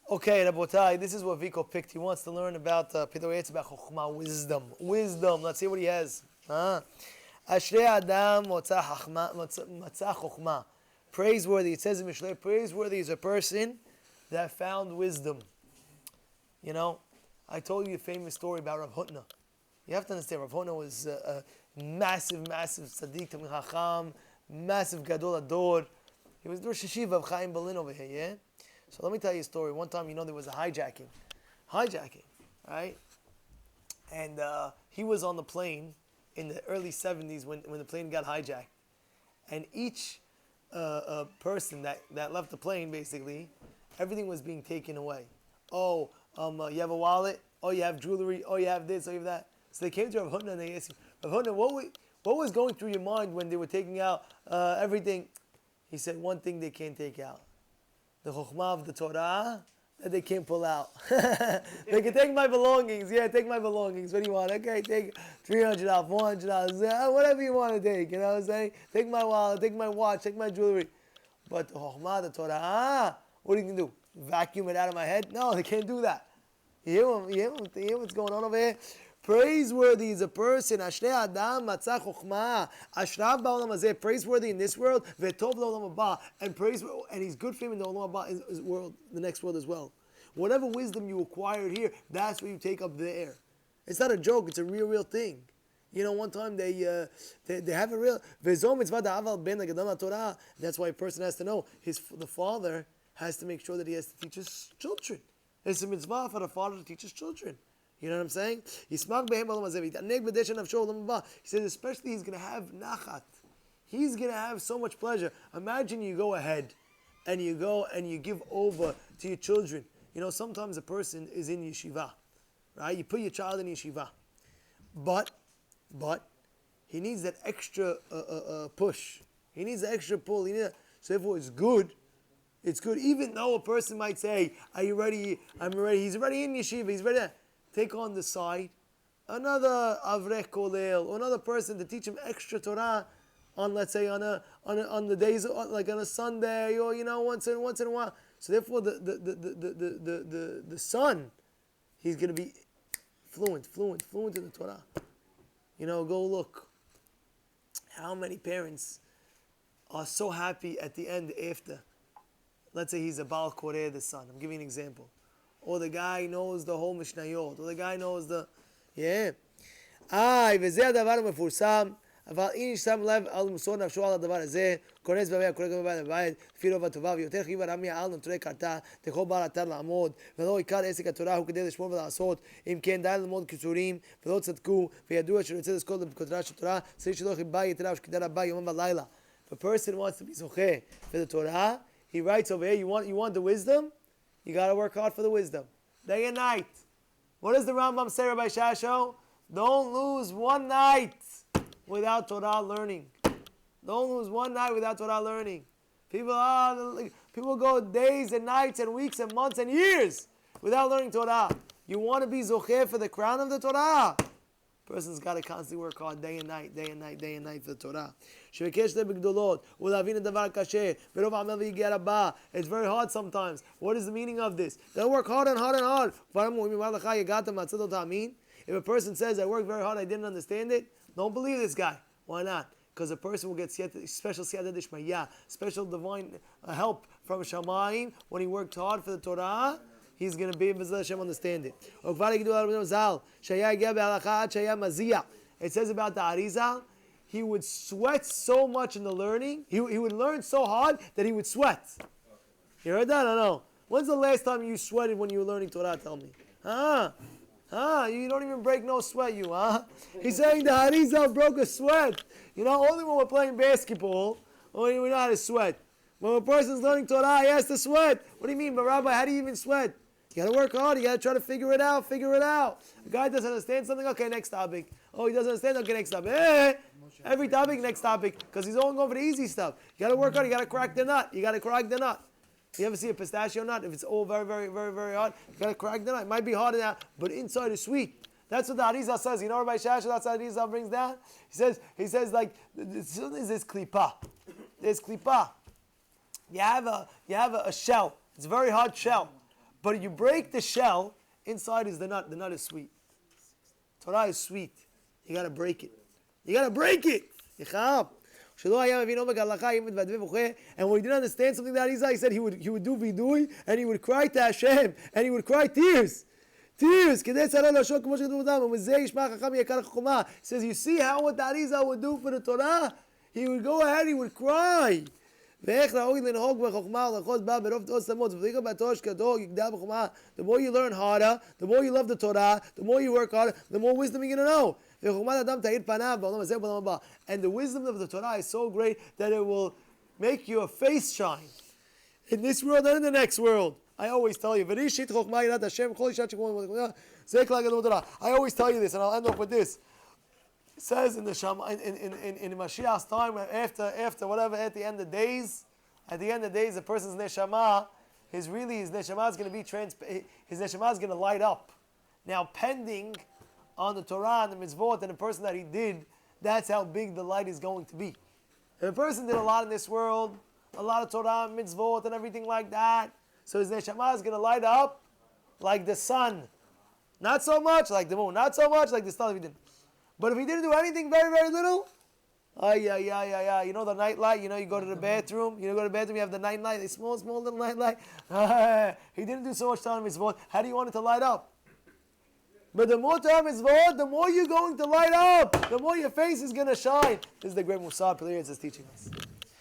Okay, Rabotai, this is what Vico picked. He wants to learn about Pidoyetz, about Chokhmah, wisdom. Wisdom. Let's see what he has. Ashrei Adam Motzah Chokhmah. Praiseworthy. It says in Mishlei, praiseworthy is a person that found wisdom. You know, I told you a famous story about Rav Hutna. You have to understand, Rav Hutna was a massive tzaddik, Tamid Chacham, massive gadol ador. He was the Rosh Hashiva of Chaim Berlin over here, yeah? So let me tell you a story. One time, there was a hijacking, right? And he was on the plane in the early 70s when the plane got hijacked. And each person that left the plane, basically, everything was being taken away. You have a wallet? Oh, you have jewelry? Oh, you have this? Oh, you have that? So they came to Rav Hutna and they asked him, Rav Hutna, what was going through your mind when they were taking out everything? He said, one thing they can't take out. The Chokhmah of the Torah that they can't pull out. They can take my belongings. Yeah, take my belongings. What do you want? Okay, take $300, $400, whatever you want to take. You know what I'm saying? Take my wallet, take my watch, take my jewelry. But the Chokhmah, the Torah, what are you going to do? Vacuum it out of my head? No, they can't do that. You hear what's going on over here? Praiseworthy is a person. Ashrei Adam Matzah Chokhmah. Ashrav ba'olam hazeh. Praiseworthy in this world. Ve'tov la'olam haba. And he's good for him in the olam haba, his world, the next world as well. Whatever wisdom you acquired here, that's what you take up there. It's not a joke. It's a real thing. You know, one time they have a real. Ve'zo mitzvah da'aval ben l'gadol Torah. That's why a person has to know the father has to make sure that he has to teach his children. It's a mitzvah for the father to teach his children. You know what I'm saying? He says, especially he's going to have nachat. He's going to have so much pleasure. Imagine you go ahead and you give over to your children. You know, sometimes a person is in yeshiva, right? You put your child in yeshiva. But he needs that extra push. He needs the extra pull. So therefore it's good. It's good. Even though a person might say, are you ready? I'm ready. He's already in yeshiva. He's ready. Take on the side another avrech kolel, or another person to teach him extra Torah on, let's say, on the days like on a Sunday, or once in a while. So therefore, the son, he's going to be fluent in the Torah. Go look. How many parents are so happy at the end after? Let's say he's a Baal Koreh, the son. I'm giving you an example. Or the guy knows the whole Mishnayot, or the guy knows the... Yeah. וזה הדבר המפורסם, אבל איש שם לב על מוסור נפשו על הדבר הזה, כונס בבית, קורא גם בבית לבית, לפי רוב הטובה, ויותר חיוב הרמי על נוטרי קרתא, לכל בעל אתר לעמוד, ולא עיקר עסק התורה הוא כדי לשמור ולעשות, אם כן די ללמוד קיצורים, ולא צדקו, וידוע שרוצה לזכות בכותרה של תורה, צריך שלא חיבה יתרה ושכדאי רבה יומם ולילה. If a person wants to be zocheh for the Torah, he writes over here, you want the wisdom? You got to work hard for the wisdom. Day and night. What does the Rambam say, Rabbi Shasho? Don't lose one night without Torah learning. Don't lose one night without Torah learning. People go days and nights and weeks and months and years without learning Torah. You want to be zocher for the crown of the Torah? Person's got to constantly work hard day and night for the Torah. It's very hard sometimes. What is the meaning of this? They'll work hard and hard. If a person says, I worked very hard, I didn't understand it, don't believe this guy. Why not? Because a person will get special siyata d'shmaya, special divine help from Shamayim when he worked hard for the Torah. He's going to be able to understand it. It says about the Arizal, he would sweat so much in the learning. He would learn so hard that he would sweat. You heard that? I don't know. When's the last time you sweated when you were learning Torah? Tell me. You don't even break no sweat, you, huh? He's saying the Arizal broke a sweat. Only when we're playing basketball, only we know how to sweat. When a person's learning Torah, he has to sweat. What do you mean? But Rabbi, how do you even sweat? You got to work hard. You got to try to figure it out. A guy doesn't understand something. Okay, next topic. Oh, he doesn't understand. Okay, next topic. Every topic, next topic. Because he's only going for the easy stuff. You got to work hard. You got to crack the nut. You ever see a pistachio nut? If it's all very, very, very, very hard, you got to crack the nut. It might be hard now, but inside is sweet. That's what the Arizal says. Rabbi Shasha, that's what the Arizal brings down. He says like, this klipa. There's klipa. You have a shell. It's a very hard shell. But you break the shell, inside is the nut. The nut is sweet. Torah is sweet. You got to break it. You got to break it. And when he didn't understand something that he said he would do vidui, and he would cry to Hashem, and he would cry tears. Tears. It says, you see how what the Arizal would do for the Torah? He would go ahead, he would cry. The more you learn harder, the more you love the Torah, the more you work harder, the more wisdom you're going to know. And the wisdom of the Torah is so great that it will make your face shine in this world and in the next world. I always tell you, I always tell you this, and I'll end up with this. It says in the in Mashiach's time, after whatever, at the end of days, the person's neshama, his neshama is going to be his neshama is going to light up. Now, pending on the Torah and the mitzvot and the person that he did, that's how big the light is going to be. If a person did a lot in this world, a lot of Torah, mitzvot, and everything like that, so his neshama is going to light up like the sun. Not so much like the moon, not so much like the star if he didn't. But if he didn't do anything, very, very little, you know the night light, you go to the bathroom, you have the night light, a small little night light. He didn't do so much Torah mitzvot. How do you want it to light up? But the more Torah mitzvot, the more you're going to light up, the more your face is going to shine. This is the great Musar Palacci is teaching us.